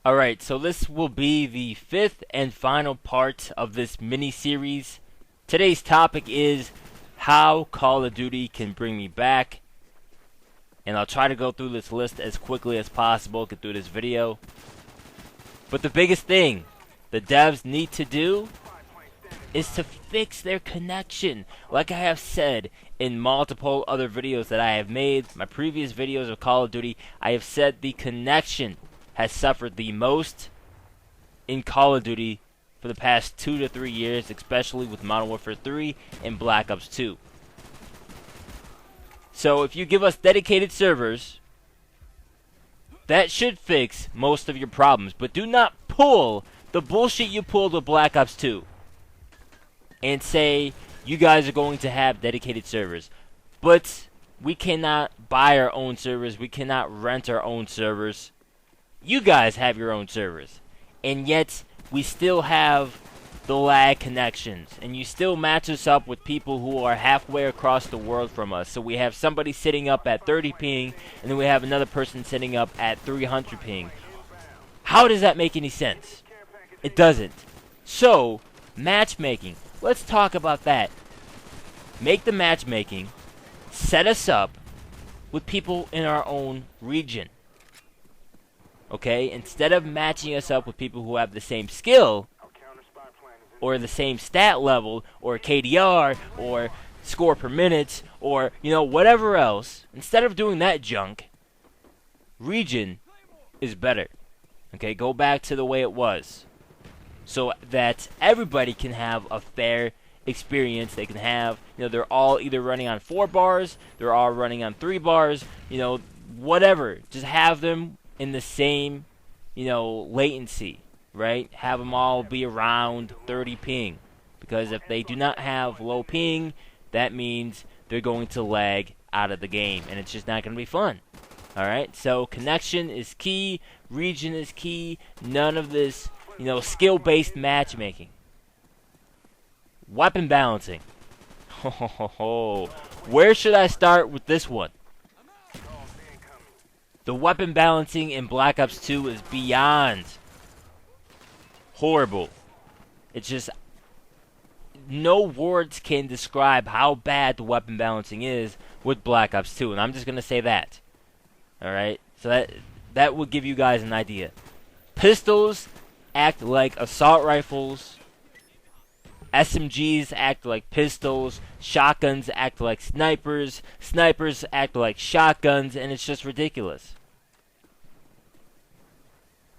Alright, so this will be the fifth and final part of this mini-series. Today's topic is how Call of Duty can bring me back. And I'll try to go through this list as quickly as possible, get through this video. But the biggest thing the devs need to do is to fix their connection. Like I have said in multiple other videos that I have made, my previous videos of Call of Duty, I have said the connection has suffered the most in Call of Duty for the past 2 to 3 years, especially with Modern Warfare 3 and Black Ops 2. So if you give us dedicated servers, that should fix most of your problems. But do not pull the bullshit you pulled with Black Ops 2 and say you guys are going to have dedicated servers. But we cannot buy our own servers. We cannot rent our own servers. You guys have your own servers, and yet we still have the lag connections, and you still match us up with people who are halfway across the world from us. So we have somebody sitting up at 30 ping, and then we have another person sitting up at 300 ping. How does that make any sense? It doesn't. So, matchmaking. Let's talk about that. Make the matchmaking, set us up with people in our own region. Okay, instead of matching us up with people who have the same skill, or the same stat level, or KDR, or score per minute, or, whatever else, instead of doing that junk, region is better. Okay, go back to the way it was, so that everybody can have a fair experience. They can have, they're all either running on 4 bars, they're all running on 3 bars, whatever. Just have them in the same, latency, right? Have them all be around 30 ping. Because if they do not have low ping, that means they're going to lag out of the game. And it's just not going to be fun. Alright? So, connection is key. Region is key. None of this, skill-based matchmaking. Weapon balancing. Where should I start with this one? The weapon balancing in Black Ops 2 is beyond horrible. It's just, no words can describe how bad the weapon balancing is with Black Ops 2, and I'm just going to say that. Alright? So that will give you guys an idea. Pistols act like assault rifles. SMGs act like pistols. Shotguns act like snipers. Snipers act like shotguns, and it's just ridiculous.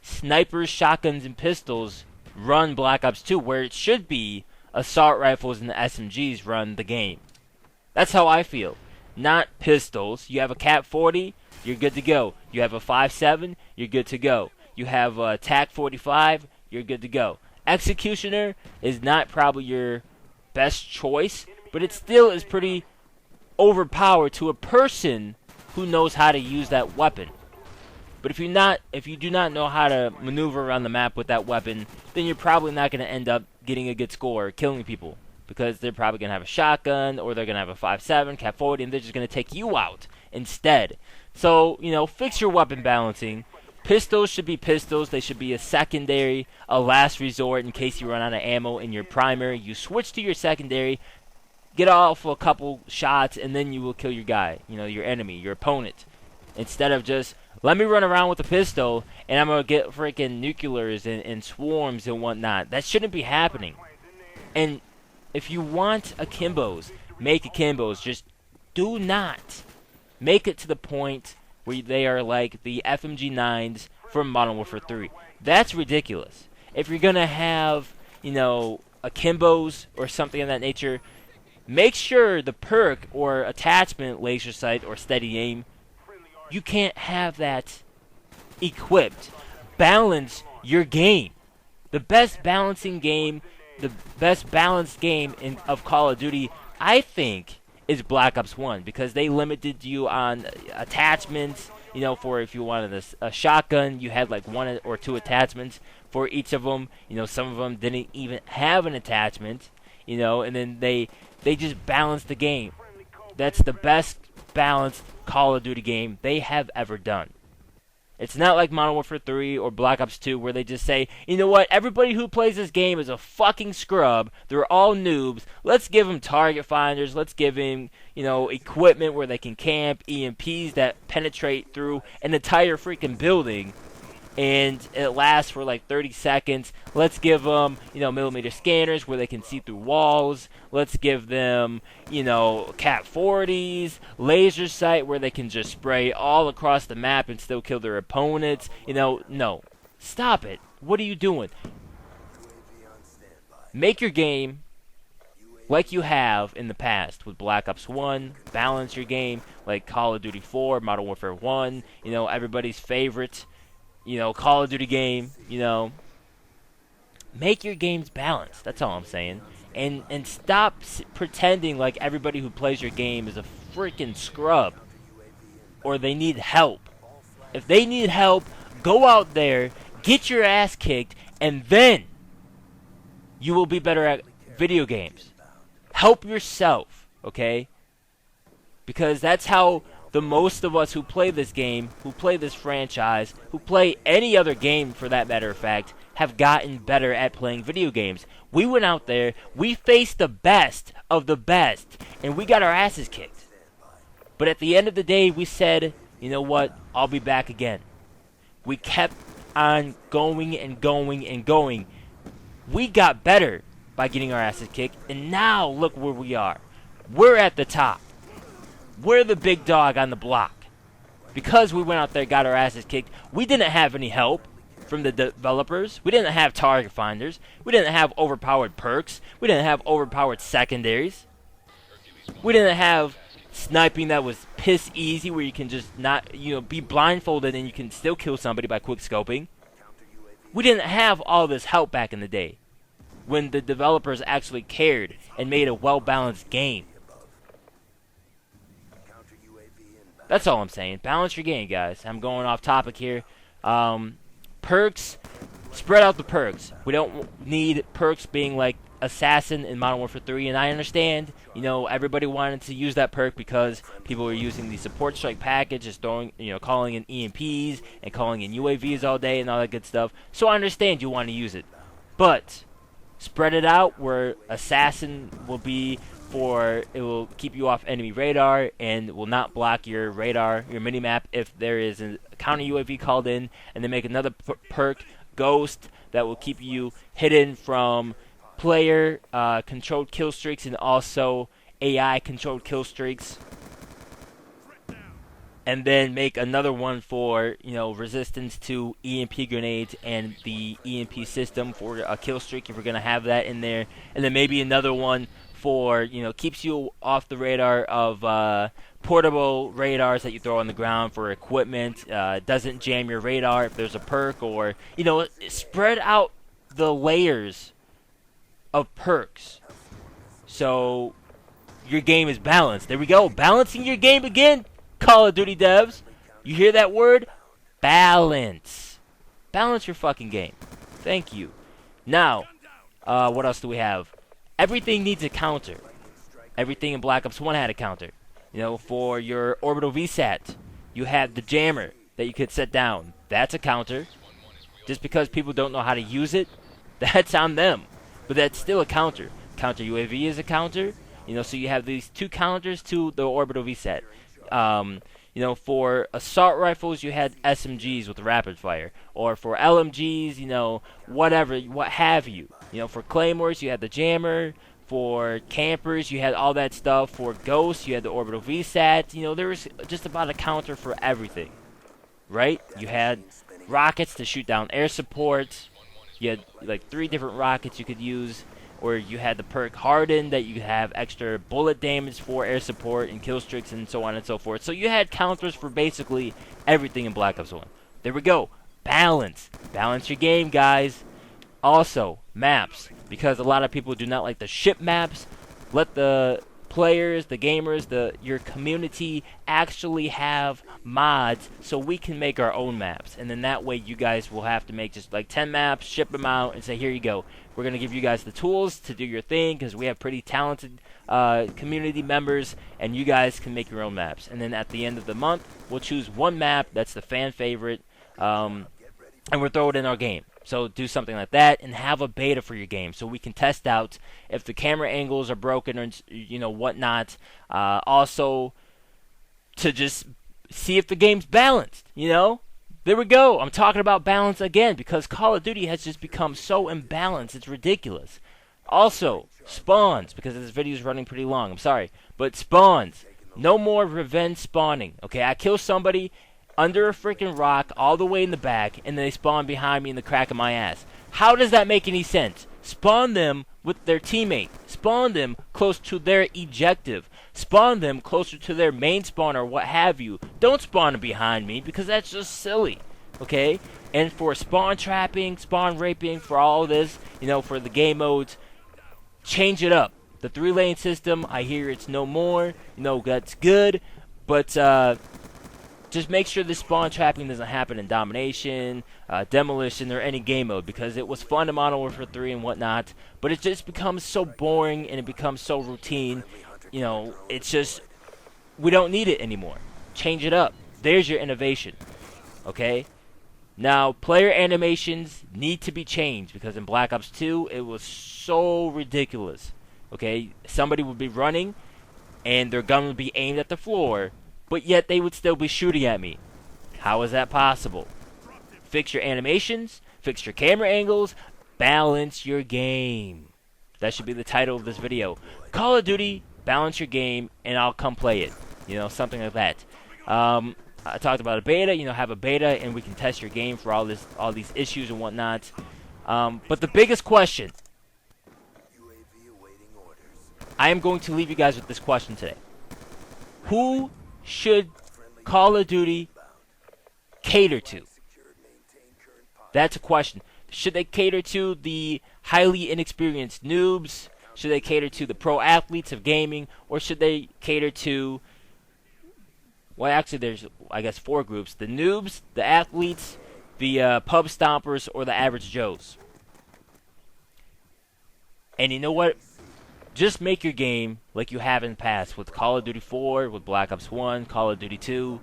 Snipers, shotguns, and pistols run Black Ops 2, where it should be assault rifles and the SMGs run the game. That's how I feel. Not pistols. You have a Cat 40, you're good to go. You have a 5.7, you're good to go. You have a TAC 45, you're good to go. Executioner is not probably your best choice, but it still is pretty overpowered to a person who knows how to use that weapon. But if you do not know how to maneuver around the map with that weapon, then you're probably not going to end up getting a good score, killing people, because they're probably going to have a shotgun, or they're going to have a 5.7, Cat 40, and they're just going to take you out instead. So, fix your weapon balancing. Pistols should be pistols. They should be a secondary, a last resort in case you run out of ammo in your primary. You switch to your secondary, get off a couple shots, and then you will kill your guy, your enemy, your opponent. Instead of just, let me run around with a pistol, and I'm going to get freaking nuclears and swarms and whatnot. That shouldn't be happening. And if you want akimbos, make akimbos. Just do not make it to the point where they are like the FMG9s from Modern Warfare 3. That's ridiculous. If you're going to have, akimbos or something of that nature, make sure the perk or attachment, laser sight or steady aim, you can't have that equipped. Balance your game. The best balancing game, the best balanced game of Call of Duty, I think, is Black Ops 1, because they limited you on attachments. For if you wanted a shotgun, you had like 1 or 2 attachments for each of them. Some of them didn't even have an attachment. And then they just balanced the game. That's the best balanced Call of Duty game they have ever done. It's not like Modern Warfare 3 or Black Ops 2 where they just say, you know what, everybody who plays this game is a fucking scrub. They're all noobs. Let's give them target finders. Let's give them, equipment where they can camp, EMPs that penetrate through an entire freaking building. And it lasts for like 30 seconds. Let's give them, millimeter scanners where they can see through walls. Let's give them, Cat 40s, laser sight where they can just spray all across the map and still kill their opponents. No. Stop it. What are you doing? Make your game like you have in the past with Black Ops 1. Balance your game like Call of Duty 4, Modern Warfare 1, everybody's favorite. Call of Duty game, make your games balanced. That's all I'm saying. And stop pretending like everybody who plays your game is a freaking scrub or they need help. If they need help, go out there, get your ass kicked, and then you will be better at video games. Help yourself, okay? Because that's how the most of us who play this game, who play this franchise, who play any other game for that matter of fact, have gotten better at playing video games. We went out there, we faced the best of the best, and we got our asses kicked. But at the end of the day, we said, you know what, I'll be back again. We kept on going and going and going. We got better by getting our asses kicked, and now look where we are. We're at the top. We're the big dog on the block. Because we went out there and got our asses kicked, we didn't have any help from the developers. We didn't have target finders. We didn't have overpowered perks. We didn't have overpowered secondaries. We didn't have sniping that was piss easy where you can just not, be blindfolded and you can still kill somebody by quick scoping. We didn't have all this help back in the day when the developers actually cared and made a well-balanced game. That's all I'm saying. Balance your game, guys. I'm going off topic here. Perks. Spread out the perks. We don't need perks being like Assassin in Modern Warfare 3. And I understand, everybody wanted to use that perk because people were using the support strike package, just throwing, calling in EMPs and calling in UAVs all day and all that good stuff. So I understand you want to use it. But spread it out where Assassin will be it will keep you off enemy radar and will not block your radar, your minimap, if there is a counter UAV called in, and then make another perk, Ghost, that will keep you hidden from player controlled kill streaks and also AI controlled kill streaks. And then make another one for, resistance to EMP grenades and the EMP system for a kill streak if you're going to have that in there. And then maybe another one for, keeps you off the radar of portable radars that you throw on the ground for equipment. Doesn't jam your radar if there's a perk, or, spread out the layers of perks so your game is balanced. There we go. Balancing your game again, Call of Duty devs. You hear that word? Balance. Balance your fucking game. Thank you. Now, what else do we have? Everything needs a counter. Everything in Black Ops 1 had a counter. For your orbital VSAT, you had the jammer that you could set down. That's a counter. Just because people don't know how to use it, that's on them. But that's still a counter. Counter UAV is a counter. So you have these two counters to the orbital VSAT. For assault rifles, you had SMGs with rapid fire. Or for LMGs, whatever, what have you. For claymores, you had the jammer. For campers, you had all that stuff. For ghosts, you had the orbital VSAT. There was just about a counter for everything. Right? You had rockets to shoot down air support. You had like 3 different rockets you could use. Or you had the perk Harden that you could have extra bullet damage for air support and kill streaks and so on and so forth. So you had counters for basically everything in Black Ops 1. There we go. Balance. Balance your game, guys. Also, maps. Because a lot of people do not like the ship maps. Let the players, the gamers, your community actually have mods so we can make our own maps. And then that way you guys will have to make just like 10 maps, ship them out, and say, here you go. We're going to give you guys the tools to do your thing because we have pretty talented community members, and you guys can make your own maps. And then at the end of the month, we'll choose one map that's the fan favorite and we're throwing it in our game. So do something like that and have a beta for your game so we can test out if the camera angles are broken or whatnot. Also to just see if the game's balanced. There we go. I'm talking about balance again because Call of Duty has just become so imbalanced. It's ridiculous. Also, spawns, because this video is running pretty long. I'm sorry. But spawns. No more revenge spawning. Okay, I kill somebody under a freaking rock all the way in the back, and they spawn behind me in the crack of my ass. How does that make any sense? Spawn them with their teammate. Spawn them close to their ejective. Spawn them closer to their main spawn or what have you. Don't spawn them behind me because that's just silly. Okay? And for spawn trapping, spawn raping, for all this, for the game modes, change it up. The 3-lane system, I hear it's no more. That's good. But just make sure the spawn trapping doesn't happen in Domination, Demolition, or any game mode, because it was fun in Modern Warfare 3 and whatnot, but it just becomes so boring and it becomes so routine. It's just, we don't need it anymore. Change it up. There's your innovation. Okay? Now, player animations need to be changed, because in Black Ops 2, it was so ridiculous. Okay? Somebody would be running, and their gun would be aimed at the floor, but yet they would still be shooting at me. How is that possible? Fix your animations, fix your camera angles, balance your game. That should be the title of this video. Call of Duty, balance your game, and I'll come play it. Something like that. I talked about a beta, have a beta, and we can test your game for all these issues and whatnot. But the biggest question, I am going to leave you guys with this question today. Who should Call of Duty cater to? That's a question. Should they cater to the highly inexperienced noobs? Should they cater to the pro athletes of gaming? Or should they cater to, well, actually there's, I guess, 4 groups. The noobs, the athletes, the pub stompers, or the average Joes. And you know what? Just make your game like you have in the past with Call of Duty 4, with Black Ops 1, Call of Duty 2.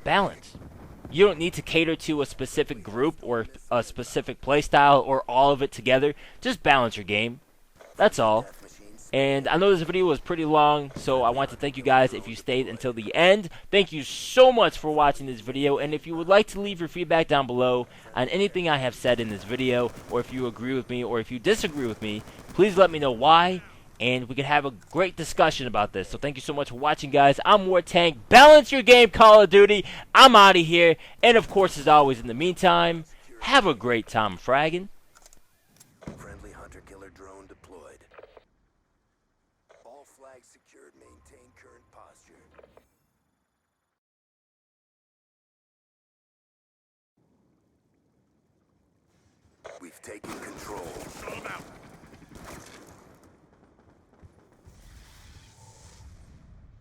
Balance. You don't need to cater to a specific group or a specific playstyle or all of it together. Just balance your game. That's all. And I know this video was pretty long, so I want to thank you guys if you stayed until the end. Thank you so much for watching this video, and if you would like to leave your feedback down below on anything I have said in this video, or if you agree with me or if you disagree with me, please let me know why, and we can have a great discussion about this. So thank you so much for watching, guys. I'm WarTank. Balance your game, Call of Duty. I'm out of here, and of course, as always, in the meantime, have a great time fragging. Friendly hunter-killer drone deployed. All flags secured. Maintain current posture. We've taken control.